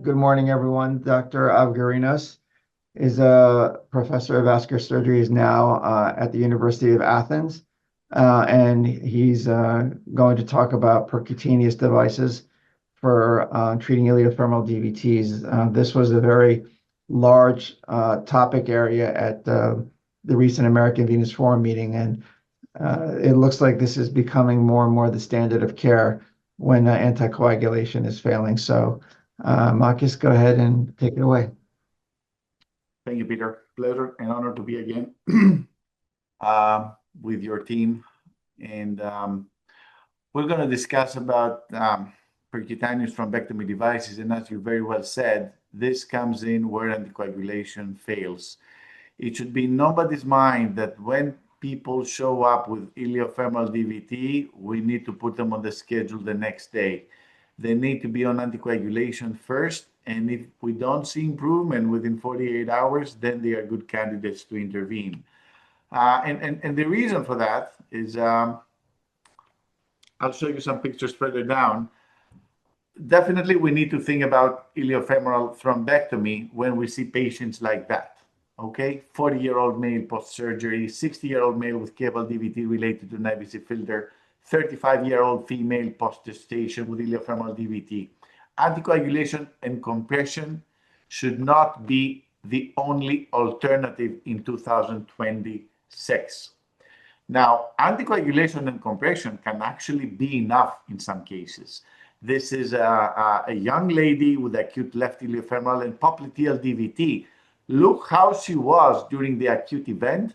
Good morning, everyone. Dr. Avgerinos is a professor of vascular surgery, is now at the University of Athens, and he's going to talk about percutaneous devices for treating iliofemoral DVTs. This was a very large topic area at the recent American Venous Forum meeting, and it looks like this is becoming more and more the standard of care when anticoagulation is failing. So, Marcus, go ahead and take it away. Thank you, Peter. Pleasure and honor to be again with your team. And we're going to discuss about percutaneous thrombectomy devices. And as you very well said, this comes in where anticoagulation fails. It should be in nobody's mind that when people show up with iliofemoral DVT, we need to put them on the schedule the next day. They need to be on anticoagulation first. And if we don't see improvement within 48 hours, then they are good candidates to intervene. And the reason for that is, I'll show you some pictures further down. Definitely, we need to think about iliofemoral thrombectomy when we see patients like that. Okay, 40-year-old male post-surgery, 60-year-old male with cable DVT related to an IVC filter, 35-year-old female post-gestation with iliofemoral DVT. Anticoagulation and compression should not be the only alternative in 2026. Now, anticoagulation and compression can actually be enough in some cases. This is a young lady with acute left iliofemoral and popliteal DVT. Look how she was during the acute event.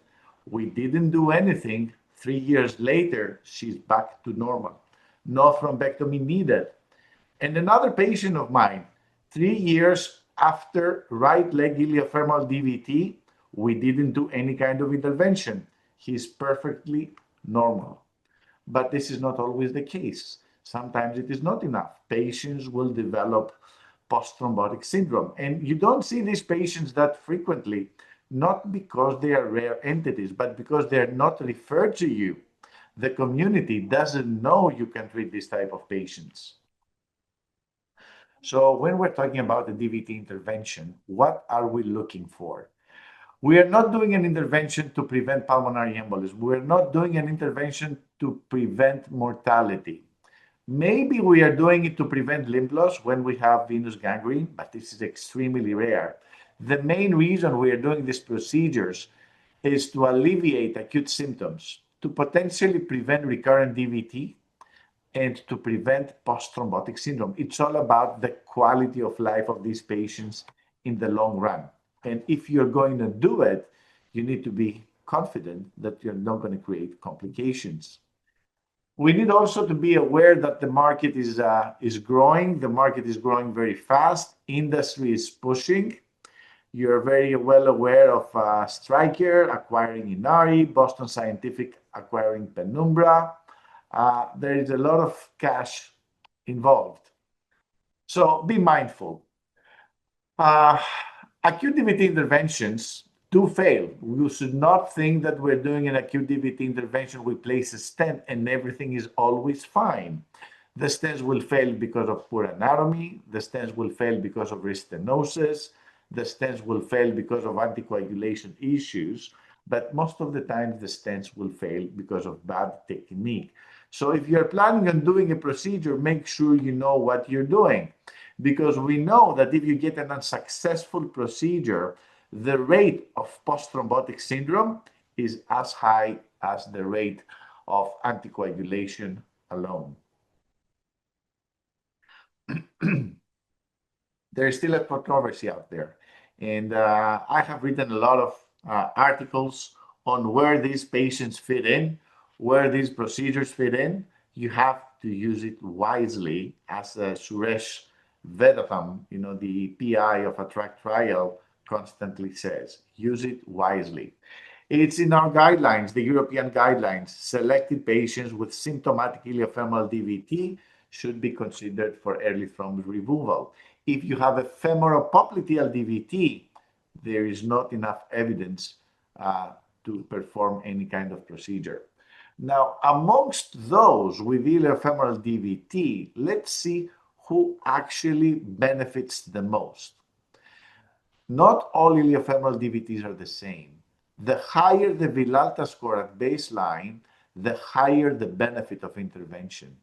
We didn't do anything. 3 years later, she's back to normal. No thrombectomy needed. And another patient of mine, 3 years after right leg iliofemoral DVT, we didn't do any kind of intervention. He's perfectly normal. But this is not always the case. Sometimes it is not enough. Patients will develop post-thrombotic syndrome. And you don't see these patients that frequently, not because they are rare entities, but because they're not referred to you. The community doesn't know you can treat this type of patients. So when we're talking about the DVT intervention, what are we looking for? We are not doing an intervention to prevent pulmonary embolism. We're not doing an intervention to prevent mortality. Maybe we are doing it to prevent lymph loss when we have venous gangrene, but this is extremely rare. The main reason we are doing these procedures is to alleviate acute symptoms, to potentially prevent recurrent DVT, and to prevent post-thrombotic syndrome. It's all about the quality of life of these patients in the long run. And if you're going to do it, you need to be confident that you're not going to create complications. We need also to be aware that the market is growing. The market is growing very fast. Industry is pushing. You're very well aware of Stryker acquiring Inari, Boston Scientific acquiring Penumbra. There is a lot of cash involved. So be mindful. Acute DVT interventions do fail. You should not think that we're doing an acute DVT intervention, we place a stent and everything is always fine. The stents will fail because of poor anatomy. The stents will fail because of restenosis. The stents will fail because of anticoagulation issues. But most of the time, the stents will fail because of bad technique. So if you're planning on doing a procedure, make sure you know what you're doing. Because we know that if you get an unsuccessful procedure, the rate of post-thrombotic syndrome is as high as the rate of anticoagulation alone. There is still a controversy out there. And I have written a lot of articles on where these patients fit in, where these procedures fit in. You have to use it wisely, as Suresh Vedatham, the PI of ATTRACT trial, constantly says. Use it wisely. It's in our guidelines, the European guidelines. Selected patients with symptomatic iliofemoral DVT should be considered for early thrombus removal. If you have a femoral popliteal DVT, there is not enough evidence to perform any kind of procedure. Now, amongst those with iliofemoral DVT, let's see who actually benefits the most. Not all iliofemoral DVTs are the same. The higher the Villalta score at baseline, the higher the benefit of intervention.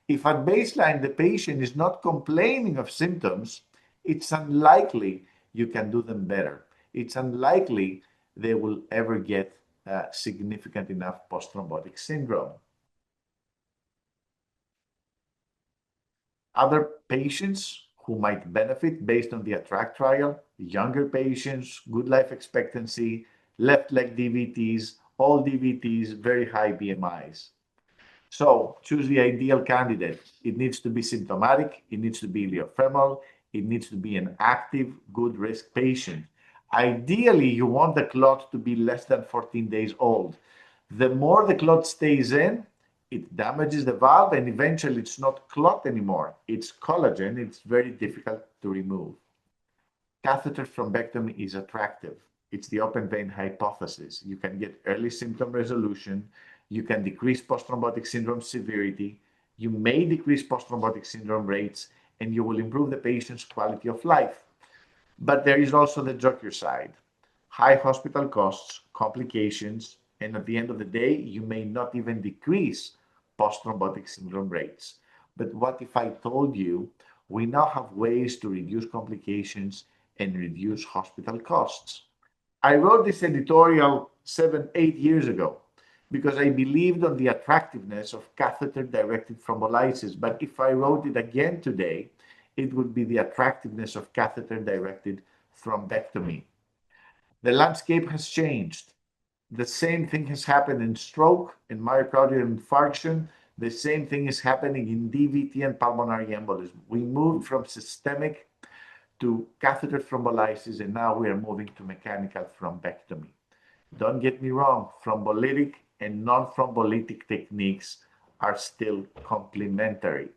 If at baseline the patient is not complaining of symptoms, it's unlikely you can do them better. It's unlikely they will ever get significant enough post-thrombotic syndrome. Other patients who might benefit based on the ATTRACT trial, younger patients, good life expectancy, left leg DVTs, all DVTs, very high BMIs. So choose the ideal candidate. It needs to be symptomatic, it needs to be iliofemoral, it needs to be an active, good risk patient. Ideally, you want the clot to be less than 14 days old. The more the clot stays in, it damages the valve, and eventually it's not clot anymore. It's collagen. It's very difficult to remove. Catheter thrombectomy is attractive. It's the open vein hypothesis. You can get early symptom resolution. You can decrease post-thrombotic syndrome severity. You may decrease post-thrombotic syndrome rates, and you will improve the patient's quality of life. But there is also the joker side. High hospital costs, complications, and at the end of the day, you may not even decrease post-thrombotic syndrome rates. But what if I told you we now have ways to reduce complications and reduce hospital costs? I wrote this editorial 7, 8 years ago because I believed on the attractiveness of catheter-directed thrombolysis. But if I wrote it again today, it would be the attractiveness of catheter-directed thrombectomy. The landscape has changed. The same thing has happened in stroke and myocardial infarction. The same thing is happening in DVT and pulmonary embolism. We moved from systemic to catheter thrombolysis, and now we are moving to mechanical thrombectomy. Don't get me wrong, thrombolytic and non-thrombolytic techniques are still complementary.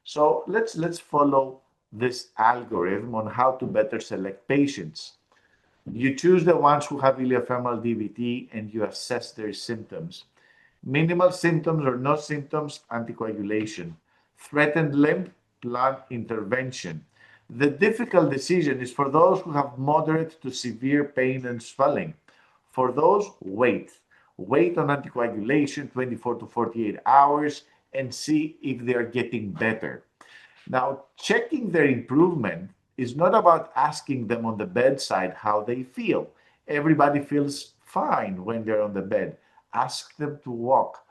So let's follow this algorithm on how to better select patients. You choose the ones who have iliofemoral DVT and you assess their symptoms. Minimal symptoms or no symptoms, anticoagulation. Threatened limb, plan intervention. The difficult decision is for those who have moderate to severe pain and swelling. For those, wait. Wait on anticoagulation 24 to 48 hours and see if they are getting better. Now, checking their improvement is not about asking them on the bedside how they feel. Everybody feels fine when they're on the bed. Ask them to walk.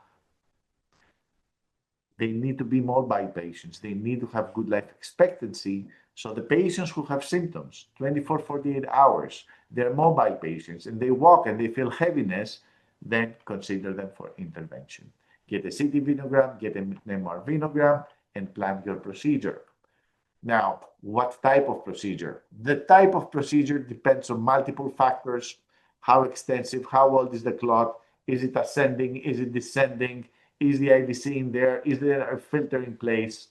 They need to be mobile patients. They need to have good life expectancy. So the patients who have symptoms, 24, 48 hours, they're mobile patients and they walk and they feel heaviness, then consider them for intervention. Get a CT venogram, get an MR venogram, and plan your procedure. Now, what type of procedure? The type of procedure depends on multiple factors. How extensive, how old is the clot? Is it ascending? Is it descending? Is the IVC in there? Is there a filter in place?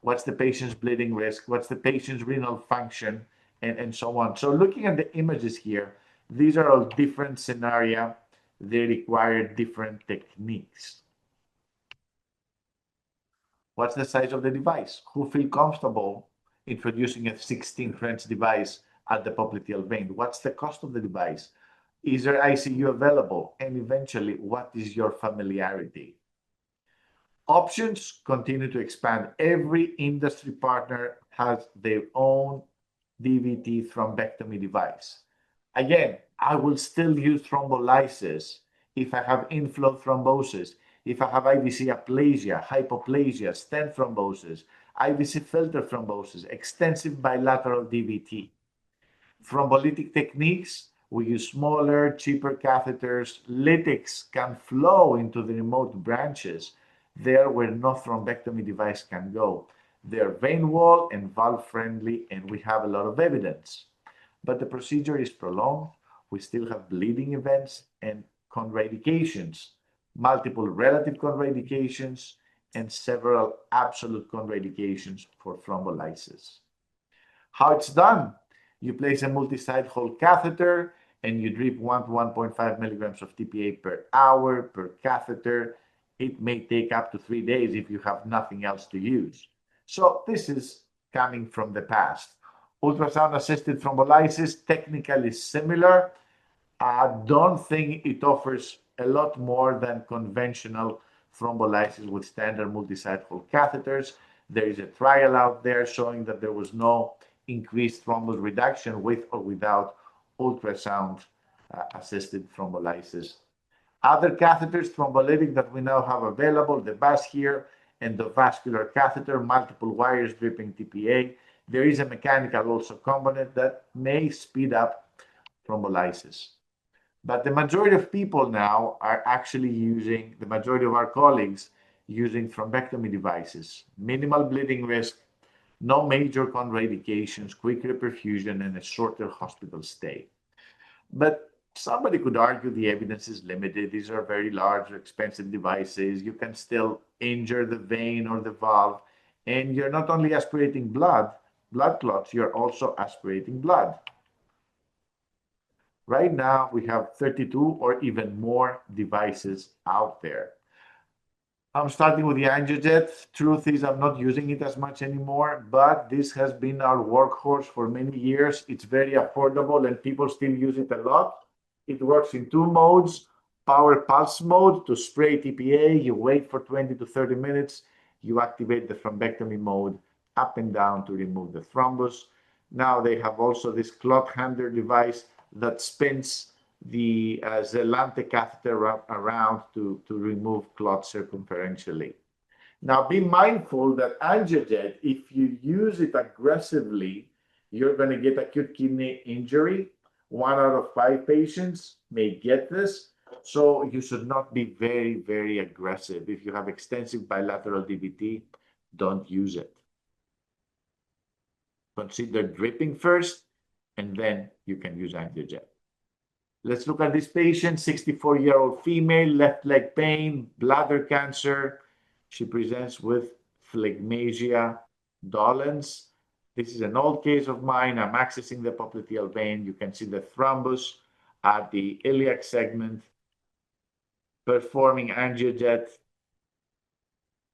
What's the patient's bleeding risk? What's the patient's renal function? And so on. So looking at the images here, these are all different scenarios. They require different techniques. What's the size of the device? Who feel comfortable introducing a 16 French device at the popliteal vein? What's the cost of the device? Is there ICU available? And eventually, what is your familiarity? Options continue to expand. Every industry partner has their own DVT thrombectomy device. Again, I will still use thrombolysis if I have inflow thrombosis, if I have IVC aplasia, hypoplasia, stent thrombosis, IVC filter thrombosis, extensive bilateral DVT. Thrombolytic techniques, we use smaller, cheaper catheters. Lytics can flow into the remote branches there where no thrombectomy device can go. They're vein wall and valve friendly, and we have a lot of evidence. But the procedure is prolonged. We still have bleeding events and contraindications, multiple relative contraindications, and several absolute contraindications for thrombolysis. How it's done? You place a multi-site hole catheter and you drip 1 to 1.5 milligrams of TPA per hour per catheter. It may take up to 3 days if you have nothing else to use. So this is coming from the past. Ultrasound-assisted thrombolysis, technically similar. I don't think it offers a lot more than conventional thrombolysis with standard multi-site hole catheters. There is a trial out there showing that there was no increased thrombus reduction with or without ultrasound assisted thrombolysis. Other catheters, thrombolytic, that we now have available, the VAS here, endovascular catheter, multiple wires dripping TPA. There is a mechanical also component that may speed up thrombolysis. But the majority of people now are actually using, the majority of our colleagues, using thrombectomy devices, minimal bleeding risk, no major contraindications, quick reperfusion, and a shorter hospital stay. But somebody could argue the evidence is limited. These are very large, expensive devices. You can still injure the vein or the valve, and you're not only aspirating blood clots, you're also aspirating blood. Right now, we have 32 or even more devices out there. I'm starting with the angiojet. Truth is, I'm not using it as much anymore, but this has been our workhorse for many years. It's very affordable and people still use it a lot. It works in two modes: power pulse mode to spray TPA. You wait for 20 to 30 minutes. You activate the thrombectomy mode up and down to remove the thrombus. Now they have also this clot handler device that spins the Zelante catheter around to remove clot circumferentially. Now, be mindful that angiojet, if you use it aggressively, you're going to get acute kidney injury. 1 out of 5 patients may get this. So you should not be very, very aggressive. If you have extensive bilateral DVT, don't use it. Consider dripping first, and then you can use angiojet. Let's look at this patient, 64-year-old female, left leg pain, bladder cancer. She presents with phlegmasia dolens. This is an old case of mine. I'm accessing the popliteal vein. You can see the thrombus at the iliac segment, performing angiojet.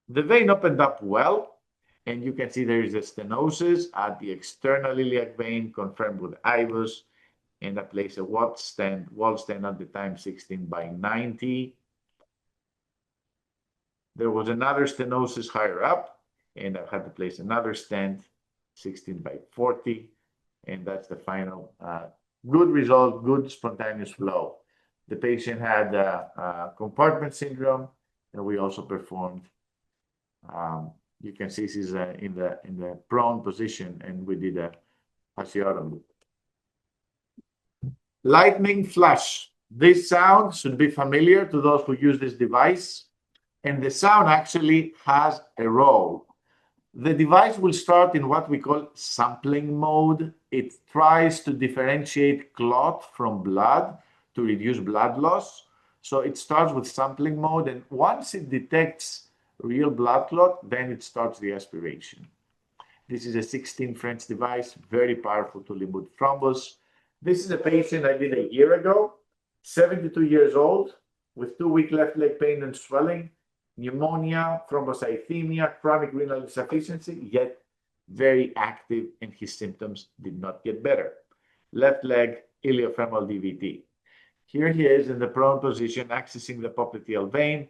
The vein opened up well, and you can see there is a stenosis at the external iliac vein, confirmed with IVUS. And I place a wall stand at the time 16/90. There was another stenosis higher up, and I had to place another stent 16/40, and that's the final good result, good spontaneous flow. The patient had compartment syndrome, and we also performed. You can see this is in the prone position, and we did a fasciotomy. Lightning flash. This sound should be familiar to those who use this device, and the sound actually has a role. The device will start in what we call sampling mode. It tries to differentiate clot from blood to reduce blood loss. So it starts with sampling mode, and once it detects real blood clot, then it starts the aspiration. This is a 16 French device, very powerful to remove thrombus. This is a patient I did a year ago, 72 years old, with 2-week left leg pain and swelling, pneumonia, thrombocythemia, chronic renal insufficiency, yet very active, and his symptoms did not get better. Left leg, lliofemoral DVT. Here he is in the prone position, accessing the popliteal vein.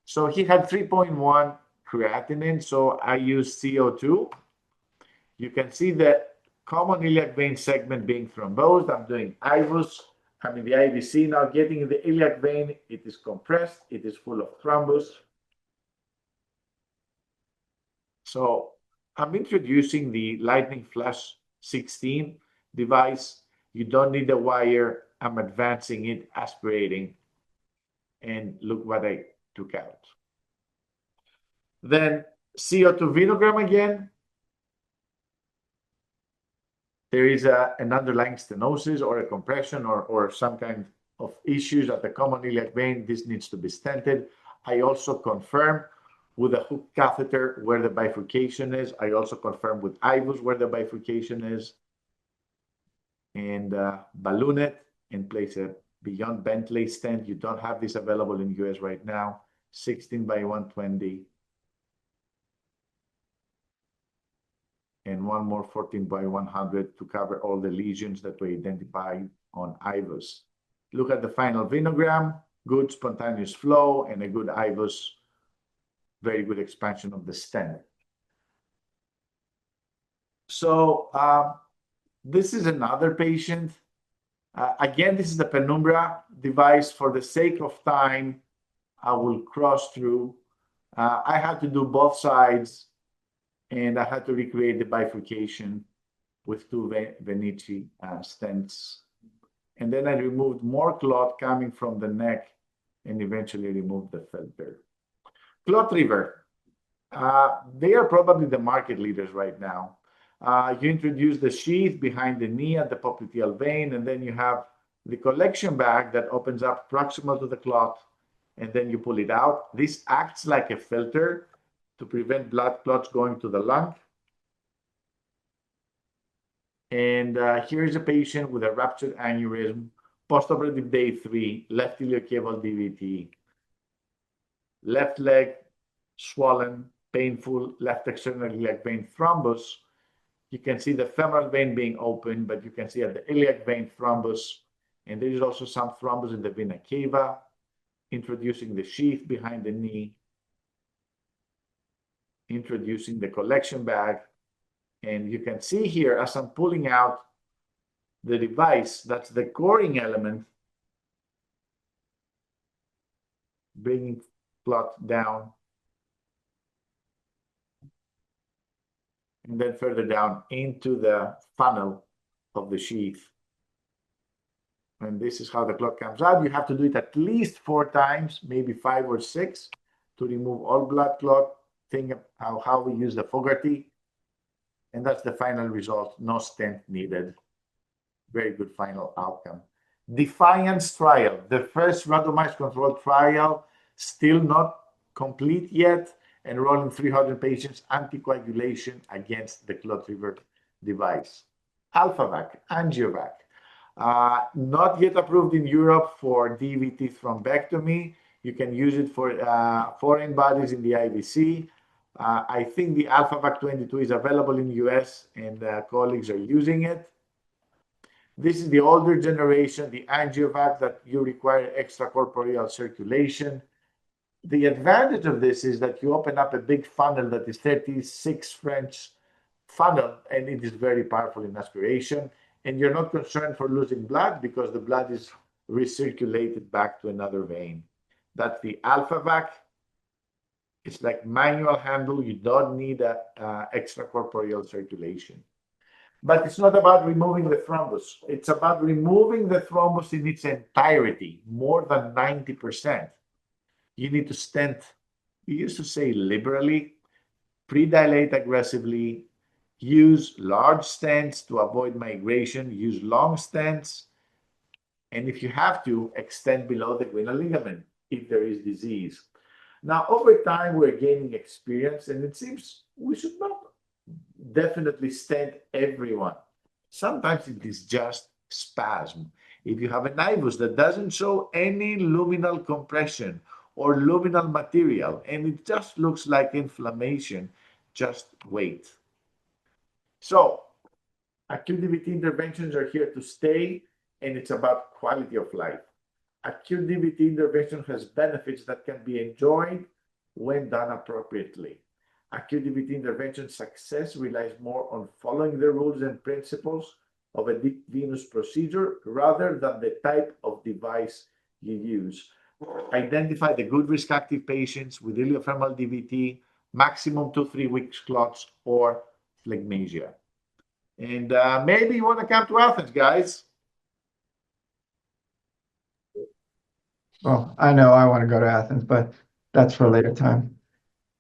So he had 3.1 creatinine, so I used CO2. You can see the common iliac vein segment being thrombosed. I'm doing IVUS. I'm in the IVC now, getting in the iliac vein. It is compressed. It is full of thrombus. So I'm introducing the Lightning Flash 16 device. You don't need a wire. I'm advancing it, aspirating, and look what I took out. Then CO2 venogram again. There is an underlying stenosis or a compression or some kind of issues at the common iliac vein. This needs to be stented. I also confirm with a hook catheter where the bifurcation is. I also confirm with IVUS where the bifurcation is, and balloon it and place a beyond Bentley stent. You don't have this available in US right now. 16/120. and one more 14 by 100 to cover all the lesions that we identified on IVUS. Look at the final venogram, good spontaneous flow, and a good IVUS, very good expansion of the stent. So this is another patient. Again, this is the penumbra device. For the sake of time, I will cross through. I had to do both sides, and I had to recreate the bifurcation with two Venici stents. And then I removed more clot coming from the neck and eventually removed the filter. ClotTriever, they are probably the market leaders right now. You introduce the sheath behind the knee at the popliteal vein, and then you have the collection bag that opens up proximal to the clot, and then you pull it out. This acts like a filter to prevent blood clots going to the lung. And here's a patient with a ruptured aneurysm, postoperative day 3, left iliofemoral DVT, left leg swollen, painful, left external iliac vein thrombus. You can see the femoral vein being open, but you can see at the iliac vein thrombus, and there is also some thrombus in the vena cava, introducing the sheath behind the knee, introducing the collection bag. And you can see here, as I'm pulling out the device, that's the coring element, bringing clot down, and then further down into the funnel of the sheath. And this is how the clot comes out. You have to do it at least 4 times, maybe 5 or 6, to remove all blood clot. Think of how we use the Fogarty. And that's the final result. No stent needed. Very good final outcome. Defiance trial, the first randomized controlled trial, still not complete yet, enrolling 300 patients, anticoagulation against the ClotTriever device. AlphaVac, AngioVac, not yet approved in Europe for DVT thrombectomy. You can use it for foreign bodies in the IVC. I think the AlphaVac 22 is available in the US, and colleagues are using it. This is the older generation, the AngioVac, that you require extracorporeal circulation. The advantage of this is that you open up a big funnel that is 36 French funnel, and it is very powerful in aspiration. And you're not concerned for losing blood because the blood is recirculated back to another vein. That's the AlphaVac. It's like manual handle. You don't need extracorporeal circulation. But it's not about removing the thrombus. It's about removing the thrombus in its entirety, more than 90%. You need to stent, we used to say liberally, predilate aggressively, use large stents to avoid migration, use long stents, and if you have to, extend below the guinal ligament if there is disease. Now, over time, we're gaining experience, and it seems we should not definitely stent everyone. Sometimes it is just spasm. If you have an IVUS that doesn't show any luminal compression or luminal material, and it just looks like inflammation, just wait. So, acute DVT interventions are here to stay, and it's about quality of life. Acute DVT intervention has benefits that can be enjoyed when done appropriately. Acute DVT intervention success relies more on following the rules and principles of a deep venous procedure rather than the type of device you use. Identify the good risk active patients with iliofemoral DVT, maximum 2-3 weeks clots, or phlegmasia. And maybe you want to come to Athens, guys. Well, I know I want to go to Athens, but that's for a later time.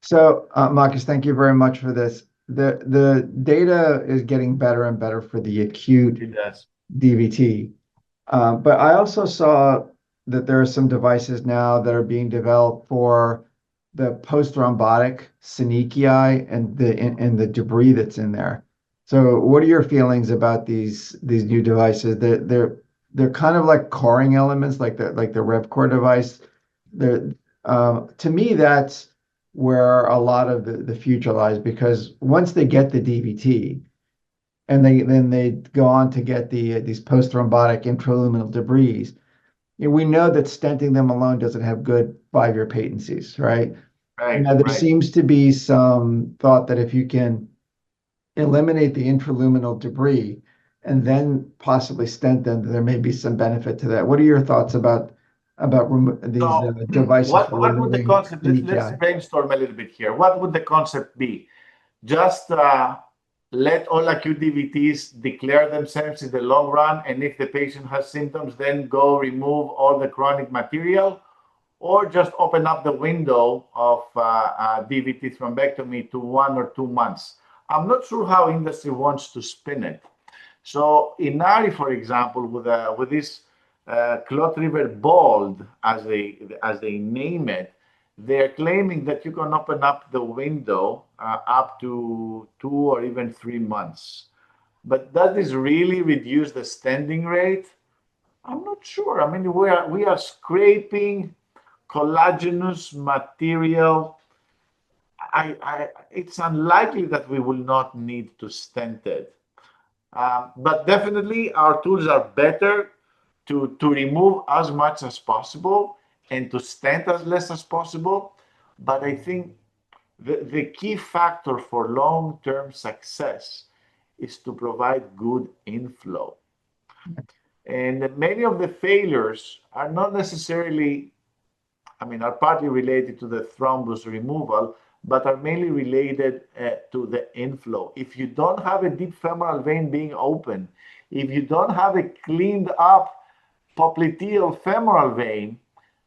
So, Marcus, thank you very much for this. The data is getting better and better for the acute DVT. But I also saw that there are some devices now that are being developed for the post-thrombotic synechia and the debris that's in there. So what are your feelings about these new devices? They're kind of like coring elements, like the RevCore device. To me, that's where a lot of the future lies, because once they get the DVT and they go on to get these post-thrombotic intraluminal debris, we know that stenting them alone doesn't have good 5-year patencies, right? Right, Now, there right. seems to be some thought that if you can eliminate the intraluminal debris and then possibly stent them, there may be some benefit to that. What are your thoughts about these So devices for what would the removing concept, let's synechiae? brainstorm a little bit here. What would the concept be? Just let all acute DVTs declare themselves in the long run, and if the patient has symptoms, then go remove all the chronic material, or just open up the window of DVT thrombectomy to 1 or 2 months. I'm not sure how industry wants to spin it. So Inari, for example, with this Clot River Bold, as they name it, they're claiming that you can open up the window up to 2 or even 3 months. But does this really reduce the standing rate? I'm not sure. I mean, we are scraping collagenous material. It's unlikely that we will not need to stent it. But definitely our tools are better to remove as much as possible and to stent as less as possible. But I think the key factor for long-term success is to provide good inflow. And many of the failures are not necessarily, I mean, are partly related to the thrombus removal, but are mainly related to the inflow. If you don't have a deep femoral vein being open, if you don't have a cleaned up popliteal femoral vein,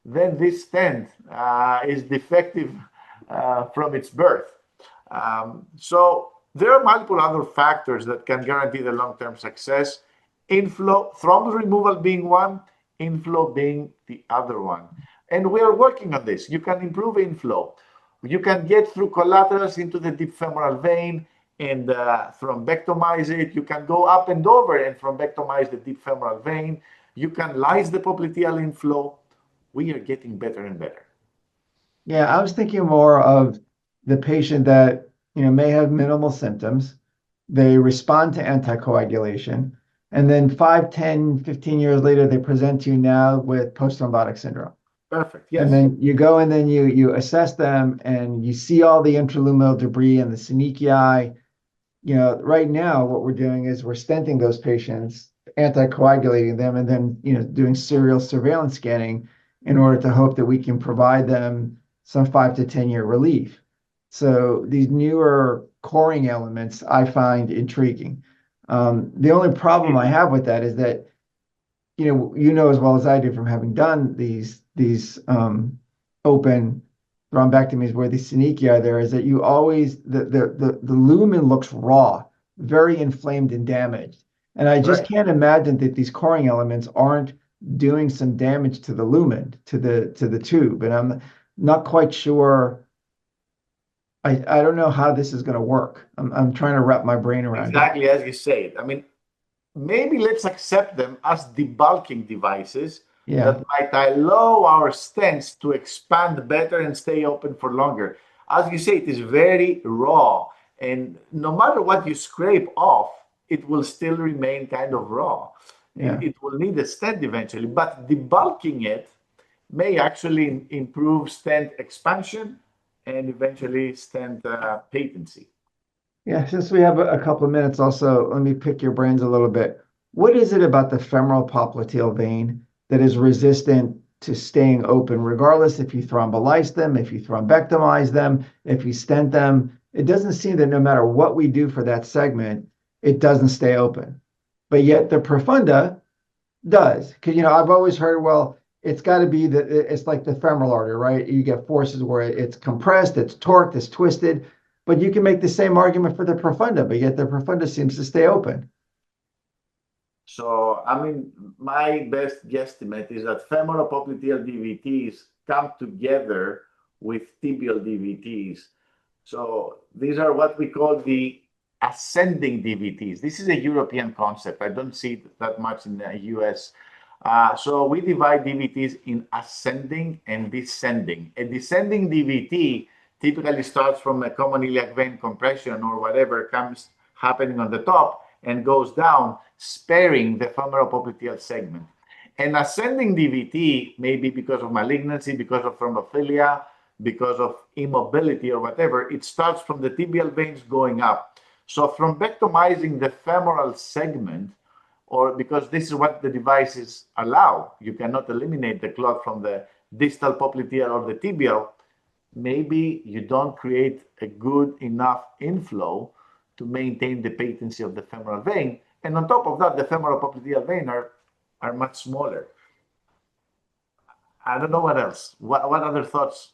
then this stent is defective from its birth. So there are multiple other factors that can guarantee the long-term success. Inflow, thrombus removal being one, inflow being the other one. And we are working on this. You can improve inflow. You can get through collaterals into the deep femoral vein and thrombectomize it. You can go up and over and thrombectomize the deep femoral vein. You can lyse the popliteal inflow. We are getting better and better. Yeah, I was thinking more of the patient that, may have minimal symptoms. They respond to anticoagulation, and then 5, 10, 15 years later, they present to you now with post-thrombotic syndrome. Perfect. And Yes. then you go and then you assess them and you see all the intraluminal debris and the synechiae. Right now, what we're doing is we're stenting those patients, anticoagulating them, and then, doing serial surveillance scanning in order to hope that we can provide them some 5 to 10 year relief. So these newer coring elements I find intriguing. The only problem I have with that is that, as well as I do from having done these open thrombectomies where the synechiae are there, is that you always the lumen looks raw, very inflamed and damaged. And I just Right. can't imagine that these coring elements aren't doing some damage to the lumen, to the tube. And I'm not quite sure. I don't know how this is going to work. I'm trying to wrap my brain around it. Exactly as you said. I mean, maybe let's accept them as debulking devices Yeah. that might allow our stents to expand better and stay open for longer. As you say, it is very raw, and no matter what you scrape off, it will still remain kind of raw. Yeah. It will need a stent eventually, but debulking it may actually improve stent expansion and eventually stent patency. Yeah, since we have a couple of minutes also, let me pick your brains a little bit. What is it about the femoral popliteal vein that is resistant to staying open, regardless if you thrombolyse them, if you thrombectomize them, if you stent them? It doesn't seem that no matter what we do for that segment, it doesn't stay open. But yet the profunda does. Because, I've always heard, well, it's got to be it's like the femoral artery, right? You get forces where it's compressed, it's torqued, it's twisted. But you can make the same argument for the profunda, but yet the profunda seems to stay open. So, I mean, my best guesstimate is that femoral popliteal DVTs come together with tibial DVTs. So, these are what we call the ascending DVTs. This is a European concept. I don't see it that much in the US. So, we divide DVTs in ascending and descending. A descending DVT typically starts from a common iliac vein compression or whatever comes happening on the top and goes down, sparing the femoral popliteal segment. An ascending DVT, maybe because of malignancy, because of thrombophilia, because of immobility or whatever, it starts from the tibial veins going up. So thrombectomizing the femoral segment, or because this is what the devices allow, you cannot eliminate the clot from the distal popliteal or the tibial, maybe you don't create a good enough inflow to maintain the patency of the femoral vein. And on top of that, the femoral popliteal vein are much smaller. I don't know what else. What other thoughts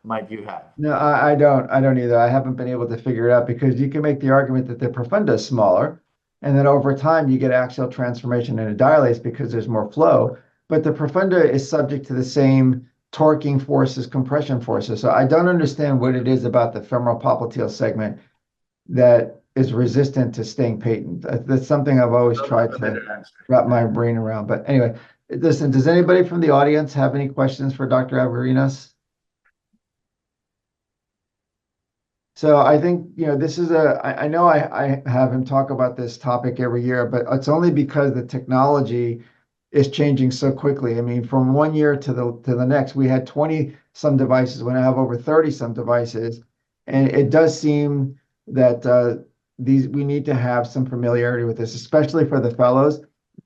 might you have? No, I don't. I don't either. I haven't been able to figure it out because you can make the argument that the profunda is smaller, and then over time you get axial transformation and it dilates because there's more flow. But the profunda is subject to the same torquing forces, compression forces. So I don't understand what it is about the femoral popliteal segment that is resistant to staying patent. That's something I've always tried to wrap my brain around. But anyway, listen, does anybody from the audience have any questions for Dr. Avgerinos? So I think, this is I know I have him talk about this topic every year, but it's only because the technology is changing so quickly. I mean, from one year to the next, we had 20 some devices. We now have over 30 some devices. And it does seem that we need to have some familiarity with this, especially for the fellows.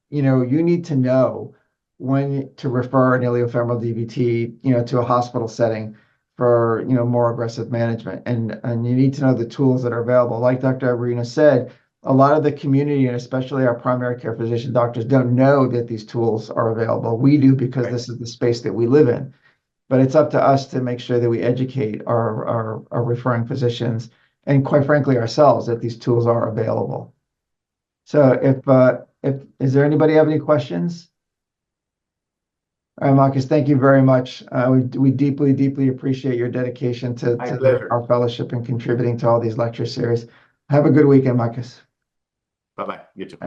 You need to know when to refer an iliofemoral DVT, to a hospital setting for more aggressive management, and you need to know the tools that are available. Like Dr. Avgerinos said, a lot of the community and especially our primary care physician doctors don't know that these tools are available. We do because this is the space that we live in, but it's up to us to make sure that we educate our referring physicians and quite frankly ourselves that these tools are available. So if is there anybody have any questions? All right, Marcus, thank you very much. We deeply, deeply appreciate your dedication to our fellowship and contributing to all these lecture series. Have a good weekend, Marcus. Bye-bye. You too.